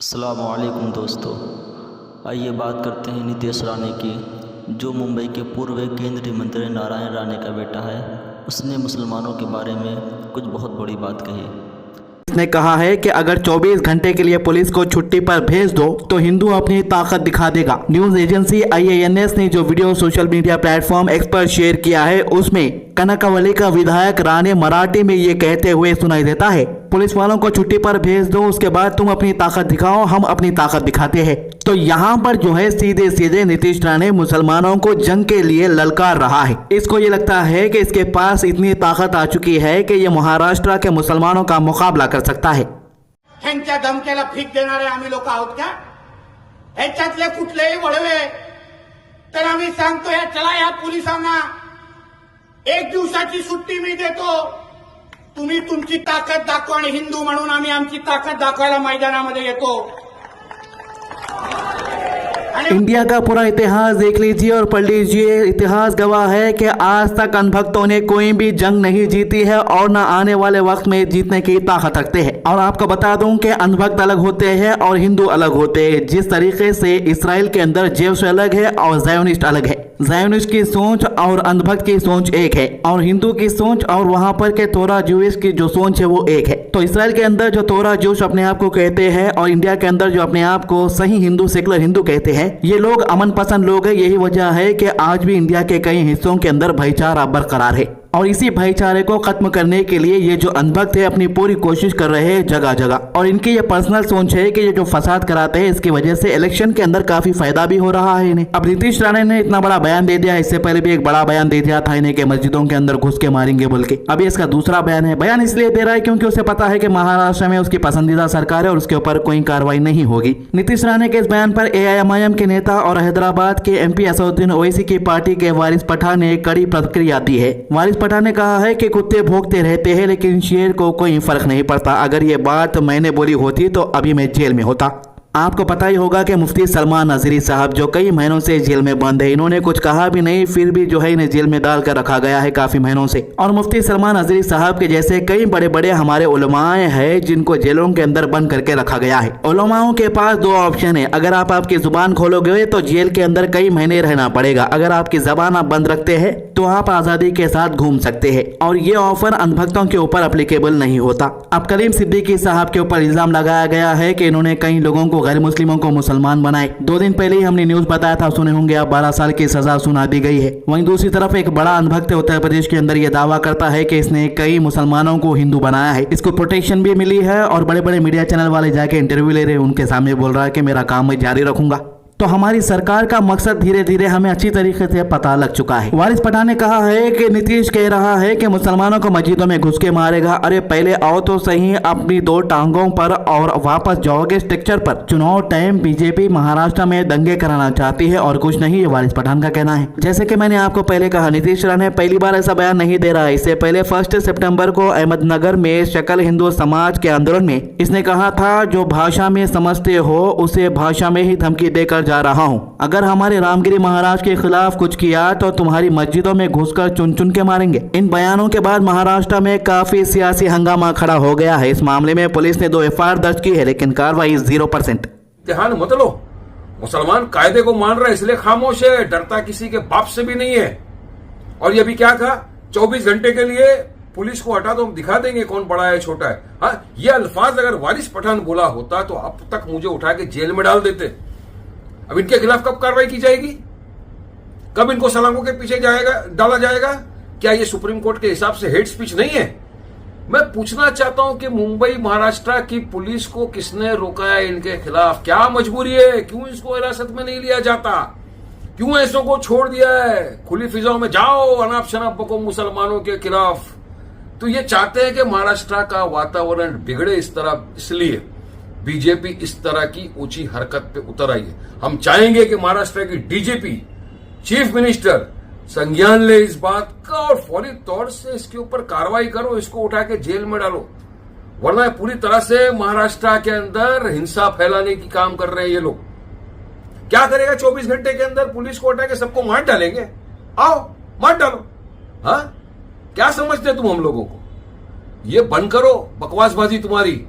अस्सलामुअलैकुम दोस्तों, आइए बात करते हैं नीतीश राणे की, जो मुंबई के पूर्व केंद्रीय मंत्री नारायण राणे का बेटा है। उसने मुसलमानों के बारे में कुछ बहुत बड़ी बात कही। उसने कहा है कि अगर 24 घंटे के लिए पुलिस को छुट्टी पर भेज दो तो हिंदू अपनी ताकत दिखा देगा। न्यूज एजेंसी IANS ने जो video social media platform x पर शेयर किया है उसमें कनकावली का विधायक राणे मराठी में ये कहते हुए सुनाई देता है, पुलिस वालों को छुट्टी पर भेज दो, उसके बाद तुम अपनी ताकत दिखाओ, हम अपनी ताकत दिखाते हैं। तो यहाँ पर जो है सीधे सीधे नीतीश राणे मुसलमानों को जंग के लिए ललकार रहा है। इसको ये लगता है कि इसके पास इतनी ताकत आ चुकी है कि ये महाराष्ट्र के मुसलमानों का मुकाबला कर सकता है। ह्यांच्या धमक्याला फीक देणारे आम्ही लोक आहोत का? ह्याच्यातले कुठलेही वळवे तर आम्ही सांगतो या चला या पोलिसांना 1 दिवसाची सुट्टी मी देतो, तुम्ही तुमची ताकद दाखवा, आणि हिंदू म्हणून आम्ही आमची ताकद दाखवायला मैदानामध्ये येतो। इंडिया का पूरा इतिहास देख लीजिए और पढ़ लीजिए। इतिहास गवाह है कि आज तक अनभक्तों ने कोई भी जंग नहीं जीती है और न आने वाले वक्त में जीतने की ताकत रखते हैं। और आपको बता दूं कि अनभक्त अलग होते हैं और हिंदू अलग होते हैं। जिस तरीके से इसराइल के अंदर जेव्स अलग है और ज़ायोनिस्ट अलग है। ज़ायोनिस्ट की सोच और अनभक्त की सोच एक है, और हिंदू की सोच और वहां पर के तोरा जूस की जो सोच है वो एक है। तो इसराइल के अंदर जो तोरा जूस अपने आप को कहते हैं और इंडिया के अंदर जो अपने आप को सही हिंदू सेकुलर हिंदू कहते हैं, ये लोग अमन पसंद लोग हैं। यही वजह है कि आज भी इंडिया के कई हिस्सों के अंदर भाईचारा बरकरार है, और इसी भाईचारे को खत्म करने के लिए ये जो अनभक्त है अपनी पूरी कोशिश कर रहे हैं जगह जगह। और इनकी ये पर्सनल सोच है कि ये जो फसाद कराते हैं इसकी वजह से इलेक्शन के अंदर काफी फायदा भी हो रहा है इन्हें। अब नीतीश राणे ने इतना बड़ा बयान दे दिया, इससे पहले भी एक बड़ा बयान दे दिया था इन्हें कि मस्जिदों के अंदर घुस के मारेंगे बोल के। अभी इसका दूसरा बयान है। बयान इसलिए दे रहा है क्योंकि उसे पता है कि महाराष्ट्र में उसकी पसंदीदा सरकार है और उसके ऊपर कोई कार्रवाई नहीं होगी। नीतीश राणे के इस बयान पर AIMIM के नेता और हैदराबाद के MP असदुद्दीन ओवैसी की पार्टी के वारिस पठान ने कड़ी प्रतिक्रिया दी है। वारिस पठान ने कहा है कि कुत्ते भौंकते रहते हैं लेकिन शेर को कोई फर्क नहीं पड़ता। अगर ये बात मैंने बोली होती तो अभी मैं जेल में होता। आपको पता ही होगा कि मुफ्ती सलमान नजरी साहब जो कई महीनों से जेल में बंद है, इन्होंने कुछ कहा भी नहीं, फिर भी जो है इन्हें जेल में डाल कर रखा गया है काफी महीनों से। और मुफ्ती सलमान नजरी साहब के जैसे कई बड़े बड़े हमारे उलमाए हैं जिनको जेलों के अंदर बंद करके रखा गया है। उलमाओं के पास 2 ऑप्शन है, अगर आप आपकी जुबान खोलोगे तो जेल के अंदर कई महीने रहना पड़ेगा, अगर आपकी जबान आप बंद रखते हैं तो आप आजादी के साथ घूम सकते हैं। और ये ऑफर अनभक्तों के ऊपर अप्लीकेबल नहीं होता। अब करीम सिद्दीकी साहब के ऊपर इल्जाम लगाया गया है कि इन्होंने कई लोगों को गैर मुस्लिमों को मुसलमान बनाए। 2 दिन पहले ही हमने न्यूज बताया था, सुने होंगे आप, 12 साल की सजा सुना दी गई है। वहीं दूसरी तरफ एक बड़ा अनभक्त उत्तर प्रदेश के अंदर यह दावा करता है कि इसने कई मुसलमानों को हिंदू बनाया है। इसको प्रोटेक्शन भी मिली है और बड़े बड़े मीडिया चैनल वाले जाके इंटरव्यू ले रहे हैं, उनके सामने बोल रहा है कि मेरा काम मैं जारी रखूंगा। तो हमारी सरकार का मकसद धीरे धीरे हमें अच्छी तरीके से पता लग चुका है। वारिस पठान ने कहा है कि नीतीश कह रहा है कि मुसलमानों को मस्जिदों में घुस के मारेगा। अरे पहले आओ तो सही अपनी 2 टांगों पर और वापस जाओगे स्ट्रक्चर पर। चुनाव टाइम बीजेपी महाराष्ट्र में दंगे कराना चाहती है और कुछ नहीं, ये वारिस पठान का कहना है। जैसे कि मैंने आपको पहले कहा, नीतीश राणे पहली बार ऐसा बयान नहीं दे रहा है। इससे पहले 1 सितंबर को अहमदनगर में शकल हिंदू समाज के आंदोलन में इसने कहा था, जो भाषा में समझते हो उसे भाषा में ही धमकी देकर जा रहा हूं। अगर हमारे रामगिरी महाराज के खिलाफ कुछ किया तो तुम्हारी मस्जिदों में घुसकर चुन चुन के मारेंगे। इन बयानों के बाद महाराष्ट्र में काफी सियासी हंगामा खड़ा हो गया है। इस मामले में पुलिस ने 2 FIR दर्ज की है लेकिन कार्रवाई 0%। ध्यान मत लो, मुसलमान कायदे को मान रहा है इसलिए खामोश है, डरता किसी के बाप से भी नहीं है। और ये भी क्या कहा, 24 घंटे के लिए पुलिस को हटा दो, हम दिखा देंगे कौन बड़ा है छोटा है। हाँ, ये अल्फाज अगर वारिस पठान बोला होता तो अब तक मुझे उठा के जेल में डाल देते। अब इनके खिलाफ कब कार्रवाई की जाएगी, कब इनको सलामों के पीछे डाला जाएगा? क्या ये सुप्रीम कोर्ट के हिसाब से हेट स्पीच नहीं है? मैं पूछना चाहता हूं कि मुंबई महाराष्ट्र की पुलिस को किसने रोका है इनके खिलाफ? क्या मजबूरी है? क्यों इसको हिरासत में नहीं लिया जाता? क्यों ऐसों को छोड़ दिया है? खुली फिजाओं में जाओ, अनाप शनाप बको मुसलमानों के खिलाफ। तो ये चाहते हैं कि महाराष्ट्र का वातावरण बिगड़े, इस तरह इसलिए बीजेपी इस तरह की ऊंची हरकत पे उतर आई है। हम चाहेंगे कि महाराष्ट्र की DGP, चीफ मिनिस्टर संज्ञान ले इस बात का और फौरी तौर से इसके ऊपर कार्रवाई करो, इसको उठा के जेल में डालो, वरना पूरी तरह से महाराष्ट्र के अंदर हिंसा फैलाने की काम कर रहे हैं ये लोग। क्या करेगा 24 घंटे के अंदर? पुलिस को उठा के सबको मार डालेंगे। आओ मार डालो। हाँ, क्या समझते तुम हम लोगों को? ये बंद करो बकवासबाजी तुम्हारी।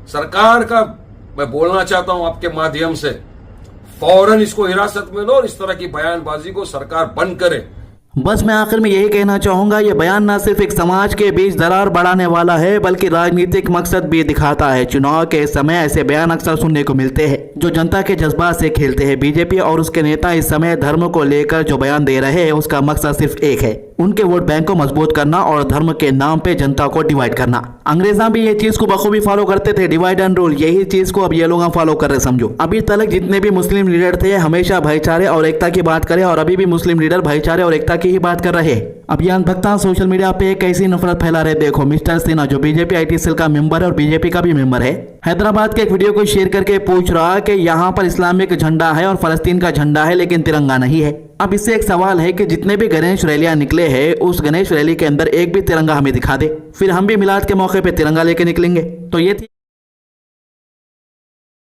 सरकार का मैं बोलना चाहता हूं आपके माध्यम से, फौरन इसको हिरासत में लो और इस तरह की बयानबाजी को सरकार बंद करे। बस मैं आखिर में यही कहना चाहूंगा, ये बयान न सिर्फ एक समाज के बीच दरार बढ़ाने वाला है बल्कि राजनीतिक मकसद भी दिखाता है। चुनाव के समय ऐसे बयान अक्सर सुनने को मिलते हैं जो जनता के जज्बात से खेलते हैं। बीजेपी और उसके नेता इस समय धर्म को लेकर जो बयान दे रहे हैं उसका मकसद सिर्फ एक है, उनके वोट बैंक को मजबूत करना और धर्म के नाम पे जनता को डिवाइड करना। अंग्रेजा भी ये चीज को बखूबी फॉलो करते थे, डिवाइड एंड रूल। यही चीज को अब ये लोग फॉलो कर रहे समझो। अभी तक जितने भी मुस्लिम लीडर थे हमेशा भाईचारे और एकता की बात करे और अभी भी मुस्लिम लीडर भाईचारे और एकता की ही बात कर रहे हैं। अभियान भक्ता सोशल मीडिया पे कैसी नफरत फैला रहे देखो। मिस्टर सिन्हा जो बीजेपी IT सेल का मेंबर है और बीजेपी का भी मेंबर है, हैदराबाद के एक वीडियो को शेयर करके पूछ रहा कि यहाँ पर इस्लामिक झंडा है और फलस्तीन का झंडा है लेकिन तिरंगा नहीं है। अब इससे एक सवाल है कि जितने भी गणेश रैलियां निकले हैं उस गणेश रैली के अंदर एक भी तिरंगा हमें दिखा दे, फिर हम भी मिलाद के मौके पे तिरंगा लेके निकलेंगे। तो ये थी